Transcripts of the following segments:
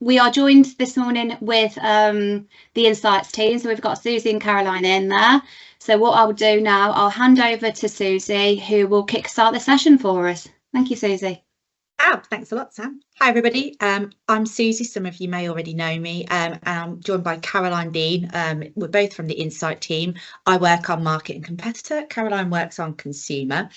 We are joined this morning with the Insights team. So we've got Susie and Caroline in there. So what I'll do now, I'll hand over to Susie, who will kickstart the session for us. Thank you, Susie. Thanks a lot, Sam. Hi, everybody. I'm Susie. Some of you may already know me. I'm joined by Caroline Dean. We're both from the Insight team. I work on market and competitor. Caroline works on consumer.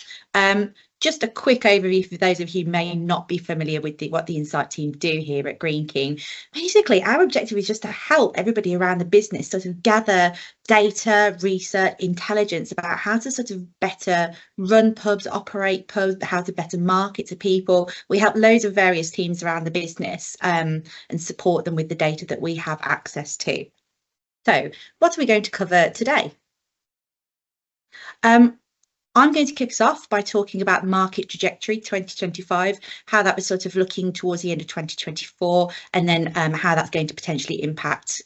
Just a quick overview for those of you who may not be familiar with what the Insight team do here at Green King. Basically, our objective is just to help everybody around the business sort of gather data, research, intelligence about how to sort of better run pubs, operate pubs, how to better market to people. We help loads of various teams around the business and support them with the data that we have access to. So what are we going to cover today? I'm going to kick us off by talking about market trajectory 2025, how that was sort of looking towards the end of 2024, and then how that's going to potentially impact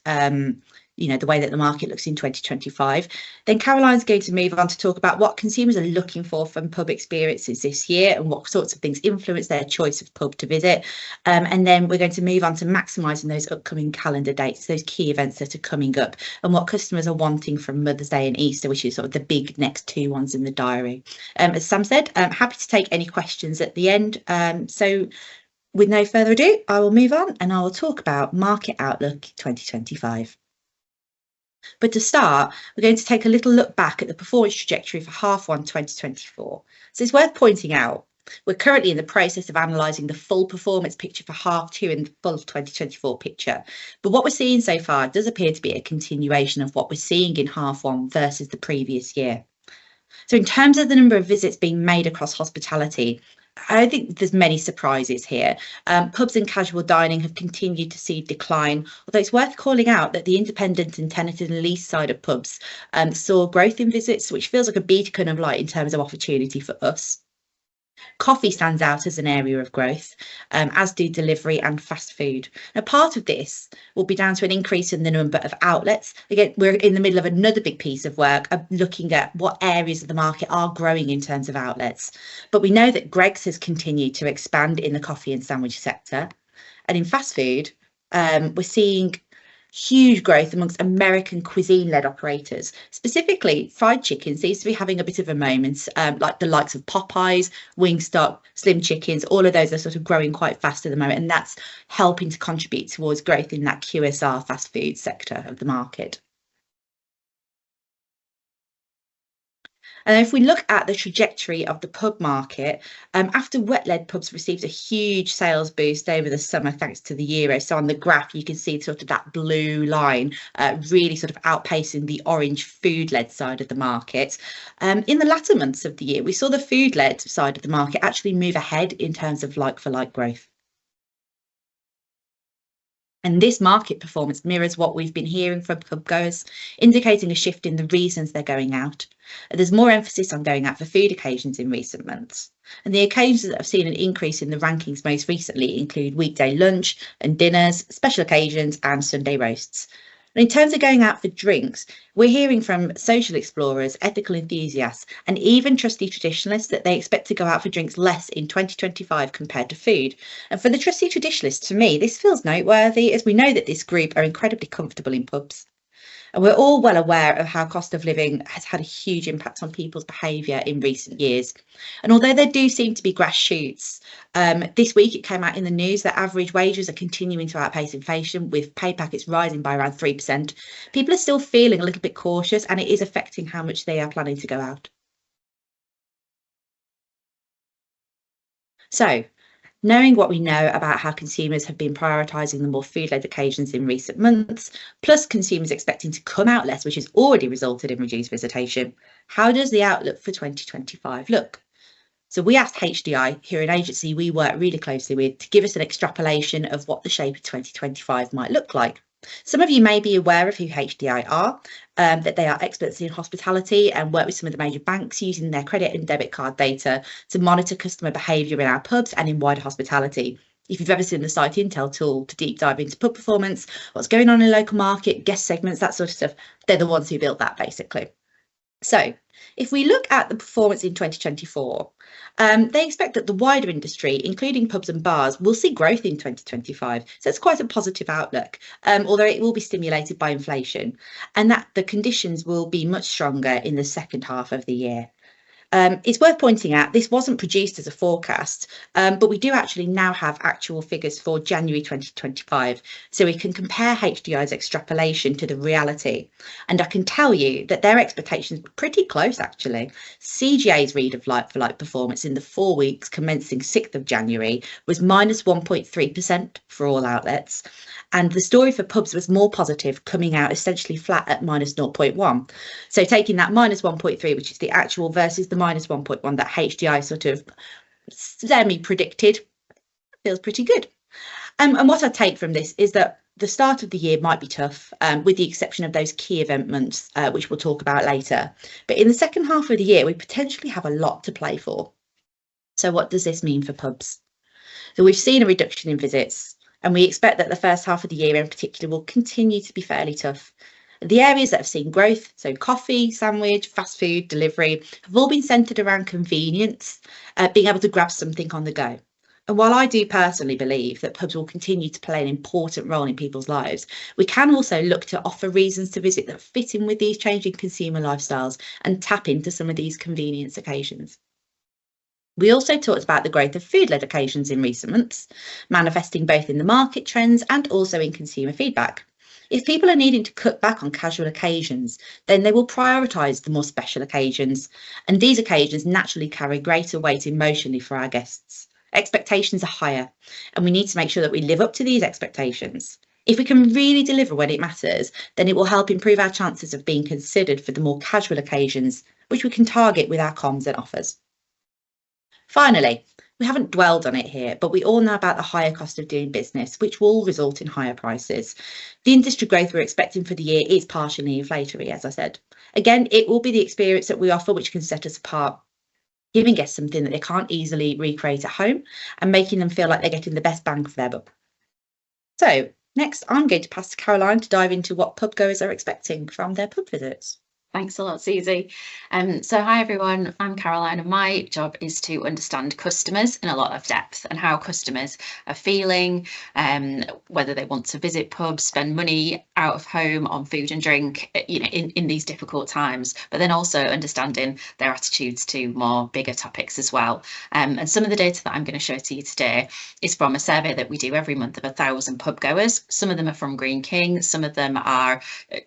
the way that the market looks in 2025. Then Caroline's going to move on to talk about what consumers are looking for from pub experiences this year and what sorts of things influence their choice of pub to visit. And then we're going to move on to maximising those upcoming calendar dates, those key events that are coming up, and what customers are wanting from Mother's Day and Easter, which is sort of the big next two ones in the diary. As Sam said, I'm happy to take any questions at the end. So with no further ado, I will move on and I will talk about Market Outlook 2025. But to start, we're going to take a little look back at the performance trajectory for H1 2024. So it's worth pointing out, we're currently in the process of analysing the full performance picture for H2 and the full 2024 picture. But what we're seeing so far does appear to be a continuation of what we're seeing in H1 versus the previous year. So in terms of the number of visits being made across hospitality, I don't think there's many surprises here. Pubs and casual dining have continued to see decline, although it's worth calling out that the independent and tenanted and lease side of pubs saw growth in visits, which feels like a beacon of light in terms of opportunity for us. Coffee stands out as an area of growth, as do delivery and fast food. Now, part of this will be down to an increase in the number of outlets. Again, we're in the middle of another big piece of work of looking at what areas of the market are growing in terms of outlets. But we know that Greggs has continued to expand in the coffee and sandwich sector. And in fast food, we're seeing huge growth amongst American cuisine-led operators. Specifically, fried chicken seems to be having a bit of a moment, like the likes of Popeyes, Wingstop, Slim Chickens, all of those are sort of growing quite fast at the moment, and that's helping to contribute towards growth in that QSR fast food sector of the market. And if we look at the trajectory of the pub market, after wet-led pubs received a huge sales boost over the summer thanks to the Euro. So on the graph, you can see sort of that blue line really sort of outpacing the orange food-led side of the market. In the latter months of the year, we saw the food-led side of the market actually move ahead in terms of like-for-like growth. And this market performance mirrors what we've been hearing from pub goers, indicating a shift in the reasons they're going out. There's more emphasis on going out for food occasions in recent months. And the occasions that have seen an increase in the rankings most recently include weekday lunch and dinners, special occasions, and Sunday roasts. And in terms of going out for drinks, we're hearing from social explorers, ethical enthusiasts, and even trusty traditionalists that they expect to go out for drinks less in 2025 compared to food. And for the trusty traditionalists, to me, this feels noteworthy as we know that this group are incredibly comfortable in pubs. And we're all well aware of how cost of living has had a huge impact on people's behaviour in recent years. And although there do seem to be grass shoots, this week it came out in the news that average wages are continuing to outpace inflation, with pay packets rising by around 3%. People are still feeling a little bit cautious, and it is affecting how much they are planning to go out. So, knowing what we know about how consumers have been prioritising the more food-led occasions in recent months, plus consumers expecting to come out less, which has already resulted in reduced visitation, how does the outlook for 2025 look? So we asked HDI, who are an agency we work really closely with, to give us an extrapolation of what the shape of 2025 might look like. Some of you may be aware of who HDI are, that they are experts in hospitality and work with some of the major banks using their credit and debit card data to monitor customer behaviour in our pubs and in wider hospitality. If you've ever seen the site Intel tool to deep dive into pub performance, what's going on in local market, guest segments, that sort of stuff, they're the ones who built that basically. So if we look at the performance in 2024, they expect that the wider industry, including pubs and bars, will see growth in 2025. So it's quite a positive outlook, although it will be stimulated by inflation, and that the conditions will be much stronger in the second half of the year. It's worth pointing out this wasn't produced as a forecast, but we do actually now have actual figures for January 2025. So we can compare HDI's extrapolation to the reality. And I can tell you that their expectations were pretty close, actually. CGA's read of like-for-like performance in the 4 weeks commencing 6th of January was minus 1.3% for all outlets. And the story for pubs was more positive, coming out essentially flat at minus 0.1. So taking that minus 1.3, which is the actual, versus the minus 1.1 that HDI sort of semi-predicted, feels pretty good. And what I take from this is that the start of the year might be tough, with the exception of those key event months, which we'll talk about later. But in the second half of the year, we potentially have a lot to play for. So what does this mean for pubs? So we've seen a reduction in visits, and we expect that the first half of the year in particular will continue to be fairly tough. The areas that have seen growth, so coffee, sandwich, fast food, delivery, have all been centred around convenience, being able to grab something on the go. And while I do personally believe that pubs will continue to play an important role in people's lives, we can also look to offer reasons to visit that fit in with these changing consumer lifestyles and tap into some of these convenience occasions. We also talked about the growth of food-led occasions in recent months, manifesting both in the market trends and also in consumer feedback. If people are needing to cut back on casual occasions, then they will prioritise the more special occasions, and these occasions naturally carry greater weight emotionally for our guests. Expectations are higher, and we need to make sure that we live up to these expectations. If we can really deliver when it matters, then it will help improve our chances of being considered for the more casual occasions, which we can target with our comms and offers. Finally, we haven't dwelled on it here, but we all know about the higher cost of doing business, which will result in higher prices. The industry growth we're expecting for the year is partially inflationary, as I said. Again, it will be the experience that we offer which can set us apart, giving guests something that they can't easily recreate at home and making them feel like they're getting the best bang for their buck. So next, I'm going to pass to Caroline to dive into what pub goers are expecting from their pub visits. Thanks a lot, Susie. So hi everyone, I'm Caroline, and my job is to understand customers in a lot of depth and how customers are feeling, whether they want to visit pubs, spend money out of home on food and drink, in these difficult times, but then also understanding their attitudes to more bigger topics as well. And some of the data that I'm going to show to you today is from a survey that we do every month of 1,000 pub goers. Some of them are from Green King, some of them are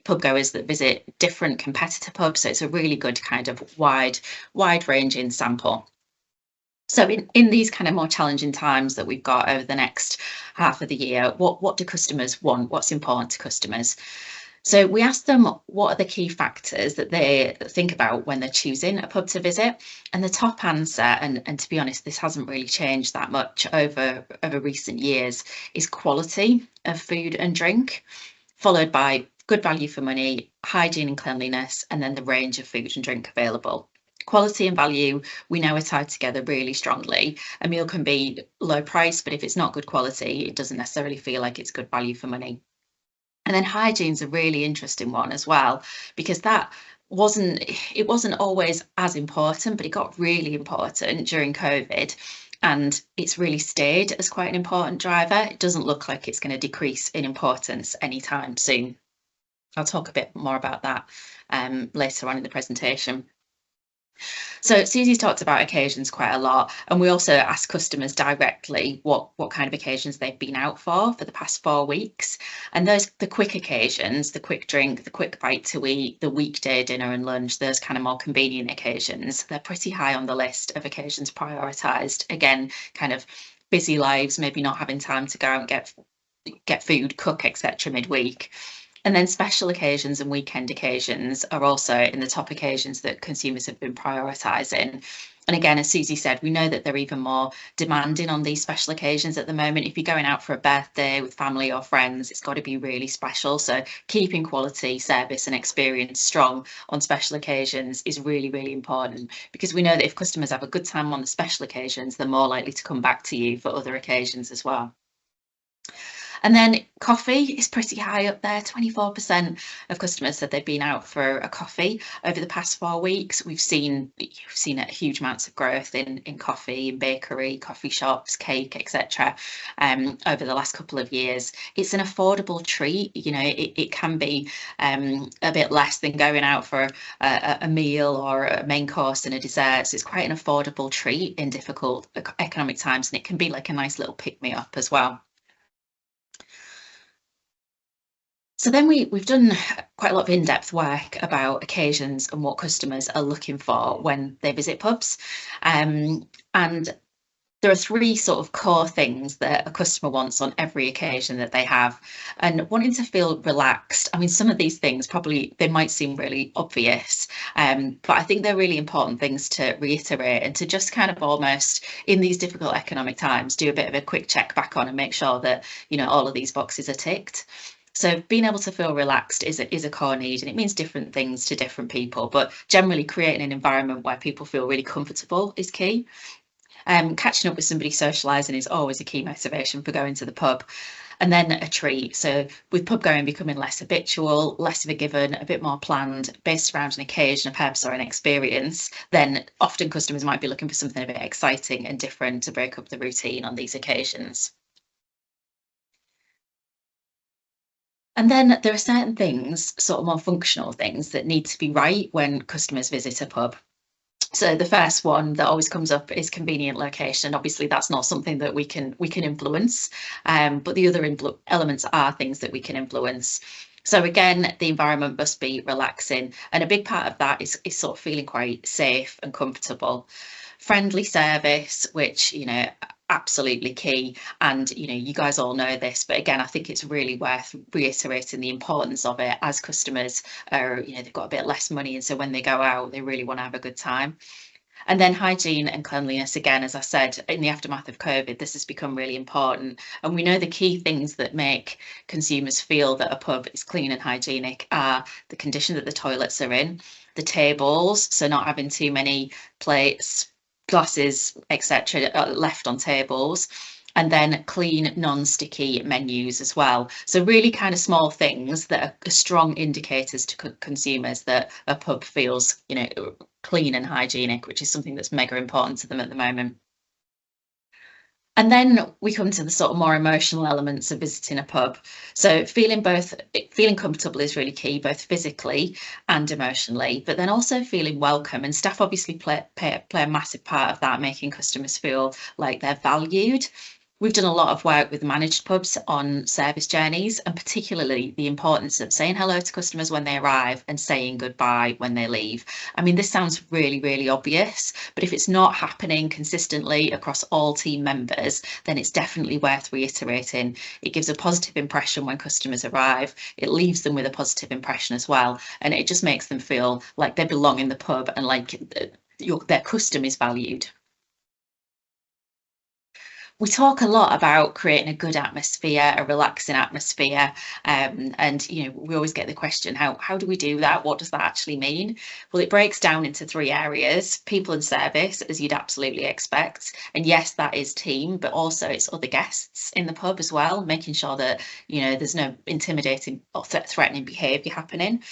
pub goers that visit different competitor pubs, so it's a really good kind of wide ranging sample. So in these kind of more challenging times that we've got over the next half of the year, what do customers want? What's important to customers? So we asked them what are the key factors that they think about when they're choosing a pub to visit. And the top answer, and to be honest, this hasn't really changed that much over recent years, is quality of food and drink, followed by good value for money, hygiene and cleanliness, and then the range of food and drink available. Quality and value, we know, are tied together really strongly. A meal can be low price, but if it's not good quality, it doesn't necessarily feel like it's good value for money. And then hygiene's a really interesting one as well, because that wasn't always as important, but it got really important during COVID. And it's really stayed as quite an important driver. It doesn't look like it's going to decrease in importance anytime soon. I'll talk a bit more about that later on in the presentation. So Susie's talked about occasions quite a lot, and we also ask customers directly what kind of occasions they've been out for the past 4 weeks. And the quick occasions, the quick drink, the quick bite to eat, the weekday dinner and lunch, those kind of more convenient occasions, they're pretty high on the list of occasions prioritised. Again, kind of busy lives, maybe not having time to go out and get food, cook, etc. midweek. And then special occasions and weekend occasions are also in the top occasions that consumers have been prioritising. And again, as Susie said, we know that they're even more demanding on these special occasions at the moment. If you're going out for a birthday with family or friends, it's got to be really special. So keeping quality, service and experience strong on special occasions is really, really important, because we know that if customers have a good time on the special occasions, they're more likely to come back to you for other occasions as well. And then coffee is pretty high up there. 24% of customers said they've been out for a coffee over the past 4 weeks. You've seen huge amounts of growth in coffee, in bakery, coffee shops, cake, etc. Over the last couple of years. It's an affordable treat. You know, it can be a bit less than going out for a meal or a main course and a dessert. So it's quite an affordable treat in difficult economic times, and it can be like a nice little pick-me-up as well. So then we've done quite a lot of in-depth work about occasions and what customers are looking for when they visit pubs. And there are 3 sort of core things that a customer wants on every occasion that they have. And wanting to feel relaxed, I mean, some of these things probably, they might seem really obvious, but I think they're really important things to reiterate and to just kind of almost, in these difficult economic times, do a bit of a quick check back on and make sure that, you know, all of these boxes are ticked. So being able to feel relaxed is a core need, and it means different things to different people, but generally creating an environment where people feel really comfortable is key. Catching up with somebody, socialising is always a key motivation for going to the pub. And then a treat. So with pub going becoming less habitual, less of a given, a bit more planned, based around an occasion, a purpose or an experience, then often customers might be looking for something a bit exciting and different to break up the routine on these occasions. And then there are certain things, sort of more functional things, that need to be right when customers visit a pub. So the first one that always comes up is convenient location. Obviously, that's not something that we can influence, but the other elements are things that we can influence. So again, the environment must be relaxing, and a big part of that is sort of feeling quite safe and comfortable. Friendly service, which, you know, absolutely key. And, you know, you guys all know this, but again, I think it's really worth reiterating the importance of it, as customers are, you know, they've got a bit less money, and so when they go out, they really want to have a good time. And then hygiene and cleanliness, again, as I said, in the aftermath of COVID, this has become really important. And we know the key things that make consumers feel that a pub is clean and hygienic are the condition that the toilets are in, the tables, so not having too many plates, glasses, etc., left on tables, and then clean, non-sticky menus as well. So really kind of small things that are strong indicators to consumers that a pub feels, you know, clean and hygienic, which is something that's mega important to them at the moment. And then we come to the sort of more emotional elements of visiting a pub. So feeling comfortable is really key, both physically and emotionally, but then also feeling welcome. And staff obviously play a massive part of that, making customers feel like they're valued. We've done a lot of work with managed pubs on service journeys, and particularly the importance of saying hello to customers when they arrive and saying goodbye when they leave. I mean, this sounds really, really obvious, but if it's not happening consistently across all team members, then it's definitely worth reiterating. It gives a positive impression when customers arrive. It leaves them with a positive impression as well, and it just makes them feel like they belong in the pub and like their custom is valued. We talk a lot about creating a good atmosphere, a relaxing atmosphere, and you know, we always get the question, how do we do that? What does that actually mean? Well, it breaks down into 3 areas: people and service, as you'd absolutely expect, and yes, that is team, but also it's other guests in the pub as well, making sure that, you know, there's no intimidating or threatening behaviour happening.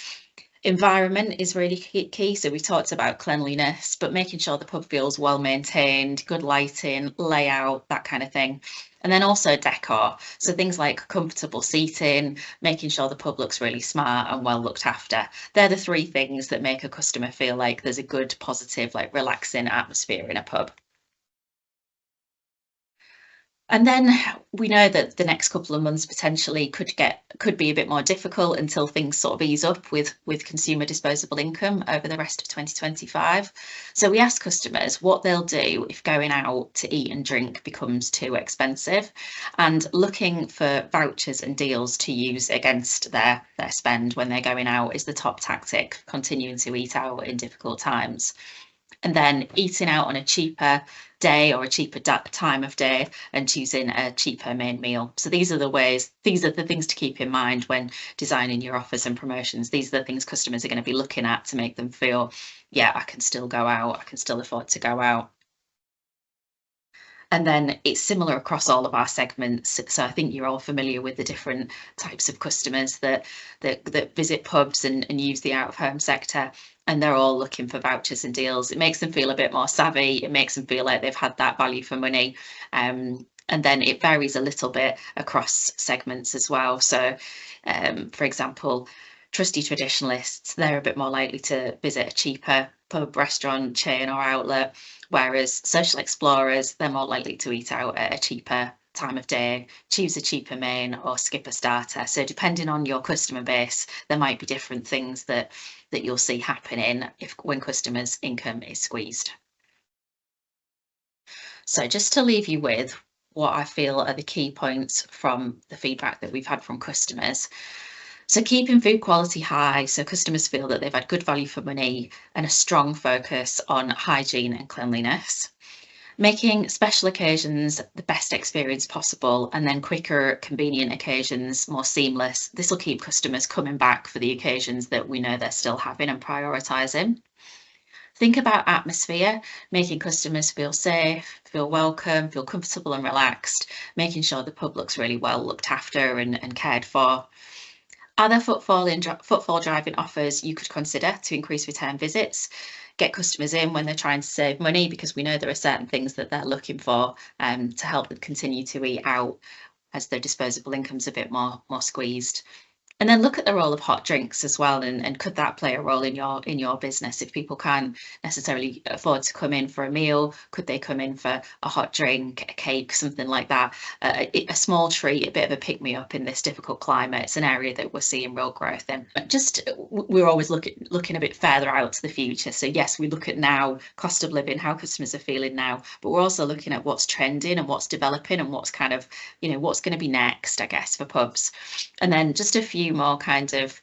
Environment is really key. So we talked about cleanliness, but making sure the pub feels well maintained, good lighting, layout, that kind of thing. And then also decor. So things like comfortable seating, making sure the pub looks really smart and well looked after. They're the 3 things that make a customer feel like there's a good, positive, like relaxing atmosphere in a pub. And then we know that the next couple of months potentially could be a bit more difficult until things sort of ease up with consumer disposable income over the rest of 2025. So we ask customers what they'll do if going out to eat and drink becomes too expensive, and looking for vouchers and deals to use against their spend when they're going out is the top tactic, continuing to eat out in difficult times. And then eating out on a cheaper day or a cheaper time of day and choosing a cheaper main meal. So these are the things to keep in mind when designing your offers and promotions. These are the things customers are going to be looking at to make them feel, yeah, I can still go out, I can still afford to go out. And then it's similar across all of our segments. So I think you're all familiar with the different types of customers that visit pubs and use the out-of-home sector, and they're all looking for vouchers and deals. It makes them feel a bit more savvy. It makes them feel like they've had that value for money. And then it varies a little bit across segments as well. So, for example, trusty traditionalists, they're a bit more likely to visit a cheaper pub, restaurant, chain or outlet, whereas social explorers, they're more likely to eat out at a cheaper time of day, choose a cheaper main or skip a starter. So depending on your customer base, there might be different things that you'll see happening when customers' income is squeezed. So just to leave you with what I feel are the key points from the feedback that we've had from customers. So keeping food quality high, so customers feel that they've had good value for money and a strong focus on hygiene and cleanliness. Making special occasions the best experience possible, and then quicker, convenient occasions more seamless. This will keep customers coming back for the occasions that we know they're still having and prioritising. Think about atmosphere, making customers feel safe, feel welcome, feel comfortable and relaxed, making sure the pub looks really well looked after and cared for. Are there footfall driving offers you could consider to increase return visits? Get customers in when they're trying to save money, because we know there are certain things that they're looking for to help them continue to eat out as their disposable income's a bit more squeezed. And then look at the role of hot drinks as well, and could that play a role in your business? If people can't necessarily afford to come in for a meal, could they come in for a hot drink, a cake, something like that? A small treat, a bit of a pick-me-up in this difficult climate. It's an area that we're seeing real growth in. Just we're always looking a bit further out to the future. So yes, we look at now, cost of living, how customers are feeling now, but we're also looking at what's trending and what's developing and what's kind of, what's going to be next, I guess, for pubs. And then just a few more kind of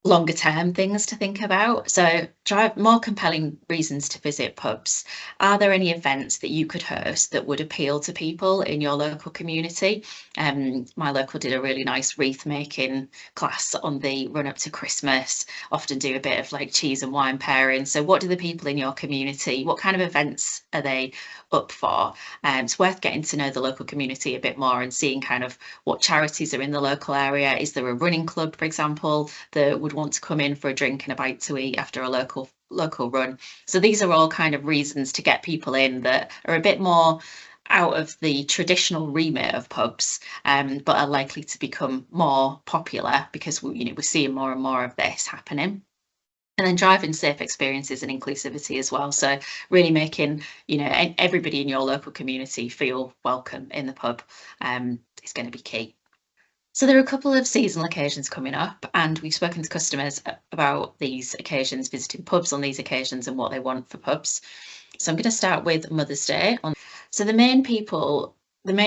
longer term things to think about. So drive more compelling reasons to visit pubs. Are there any events that you could host that would appeal to people in your local community? My local did a really nice wreath making class on the run up to Christmas, often do a bit of like cheese and wine pairing. So what do the people in your community, what kind of events are they up for? It's worth getting to know the local community a bit more and seeing kind of what charities are in the local area. Is there a running club, for example, that would want to come in for a drink and a bite to eat after a local run? So these are all kind of reasons to get people in that are a bit more out of the traditional remit of pubs, but are likely to become more popular because we're seeing more and more of this happening. And then driving safe experiences and inclusivity as well. So really making, everybody in your local community feel welcome in the pub is going to be key. So there are a couple of seasonal occasions coming up, and we've spoken to customers about these occasions, visiting pubs on these occasions and what they want for pubs. So I'm going to start with Mother's Day. So the main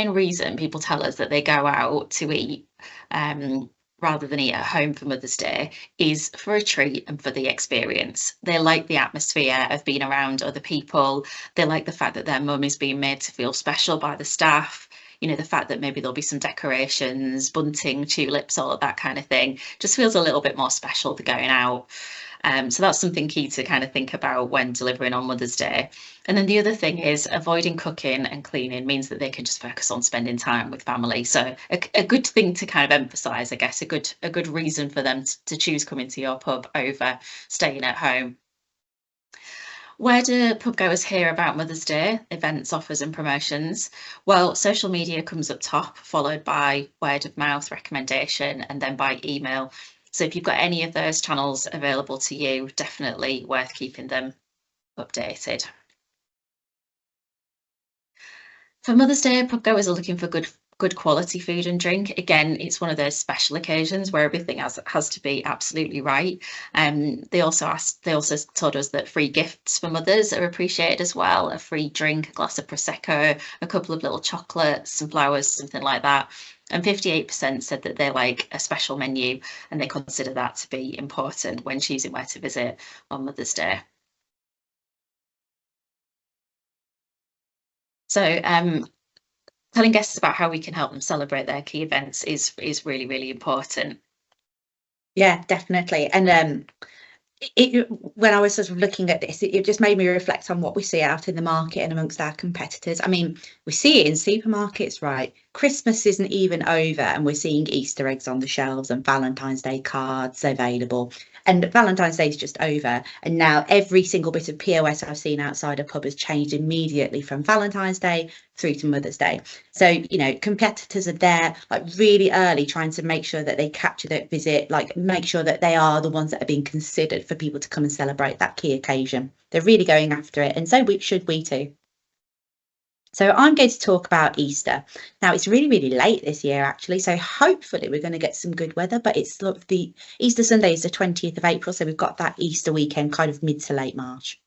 reason people tell us that they go out to eat rather than eat at home for Mother's Day is for a treat and for the experience. They like the atmosphere of being around other people. They like the fact that their mum is being made to feel special by the staff. The fact that maybe there'll be some decorations, bunting, tulips, all of that kind of thing, just feels a little bit more special than going out. So that's something key to kind of think about when delivering on Mother's Day. And then the other thing is avoiding cooking and cleaning means that they can just focus on spending time with family. So a good thing to kind of emphasise, I guess, a good reason for them to choose coming to your pub over staying at home. Where do pub goers hear about Mother's Day events, offers and promotions? Well, social media comes up top, followed by word of mouth recommendation, and then by email. So if you've got any of those channels available to you, definitely worth keeping them updated. For Mother's Day, pub goers are looking for good quality food and drink. Again, it's one of those special occasions where everything has to be absolutely right. They also told us that free gifts for mothers are appreciated as well. A free drink, a glass of Prosecco, a couple of little chocolates, some flowers, something like that. And 58% said that they like a special menu and they consider that to be important when choosing where to visit on Mother's Day. So telling guests about how we can help them celebrate their key events is really, really important. Yeah, definitely. And when I was sort of looking at this, it just made me reflect on what we see out in the market and amongst our competitors. I mean, we see it in supermarkets, right? Christmas isn't even over and we're seeing Easter eggs on the shelves and Valentine's Day cards available. And Valentine's Day is just over. And now every single bit of POS I've seen outside a pub has changed immediately from Valentine's Day through to Mother's Day. So, you know, competitors are there like really early trying to make sure that they capture that visit, like make sure that they are the ones that are being considered for people to come and celebrate that key occasion. They're really going after it. And so should we too. So I'm going to talk about Easter. Now it's really, really late this year, actually. So hopefully we're going to get some good weather, but it's sort of the Easter Sunday is the 20th of April. So we've got that Easter weekend kind of mid to late March.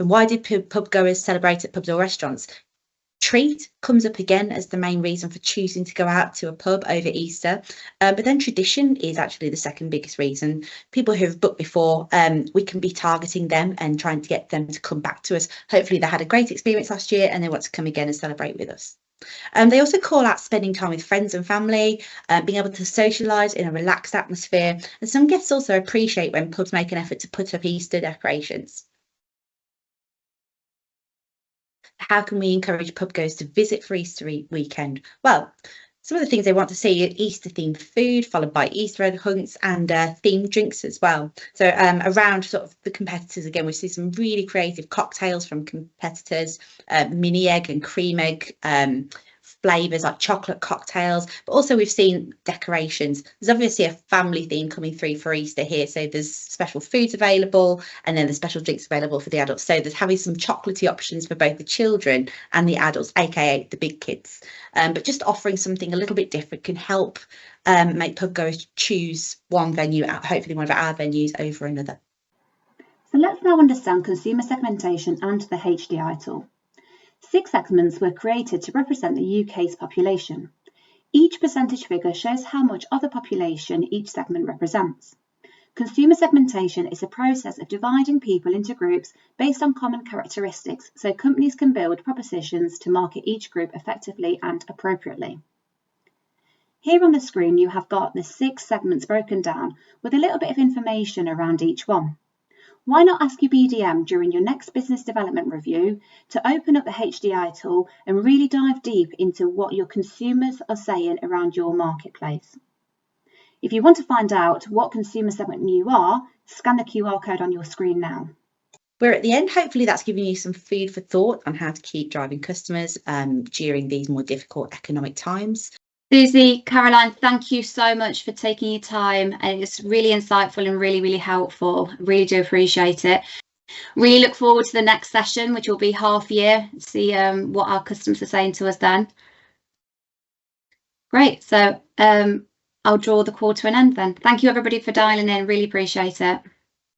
And why did pub goers celebrate at pubs or restaurants? Treat comes up again as the main reason for choosing to go out to a pub over Easter. But then tradition is actually the second biggest reason. People who have booked before, we can be targeting them and trying to get them to come back to us. Hopefully they had a great experience last year and they want to come again and celebrate with us. They also call out spending time with friends and family, being able to socialise in a relaxed atmosphere. And some guests also appreciate when pubs make an effort to put up Easter decorations. How can we encourage pub goers to visit for Easter weekend? Well, some of the things they want to see are Easter themed food, followed by Easter egg hunts and themed drinks as well. So around sort of the competitors, again, we see some really creative cocktails from competitors, mini egg and cream egg flavours like chocolate cocktails, but also we've seen decorations. There's obviously a family theme coming through for Easter here, so there's special foods available and then the special drinks available for the adults. So there's having some chocolatey options for both the children and the adults, aka the big kids. But just offering something a little bit different can help make pub goers choose one venue, hopefully one of our venues, over another. So let's now understand consumer segmentation and the HDI tool. 6 segments were created to represent the UK's population. Each percentage figure shows how much of the population each segment represents. Consumer segmentation is a process of dividing people into groups based on common characteristics so companies can build propositions to market each group effectively and appropriately. Here on the screen you have got the 6 segments broken down with a little bit of information around each one. Why not ask your BDM during your next business development review to open up the HDI tool and really dive deep into what your consumers are saying around your marketplace. If you want to find out what consumer segment you are, scan the QR code on your screen now. We're at the end. Hopefully that's giving you some food for thought on how to keep driving customers during these more difficult economic times. Susie, Caroline, thank you so much for taking your time. And it's really insightful and really, really helpful. Really do appreciate it. Really look forward to the next session, which will be half year, see what our customers are saying to us then. Great. So I'll draw the call to an end then. Thank you, everybody, for dialing in. Really appreciate it.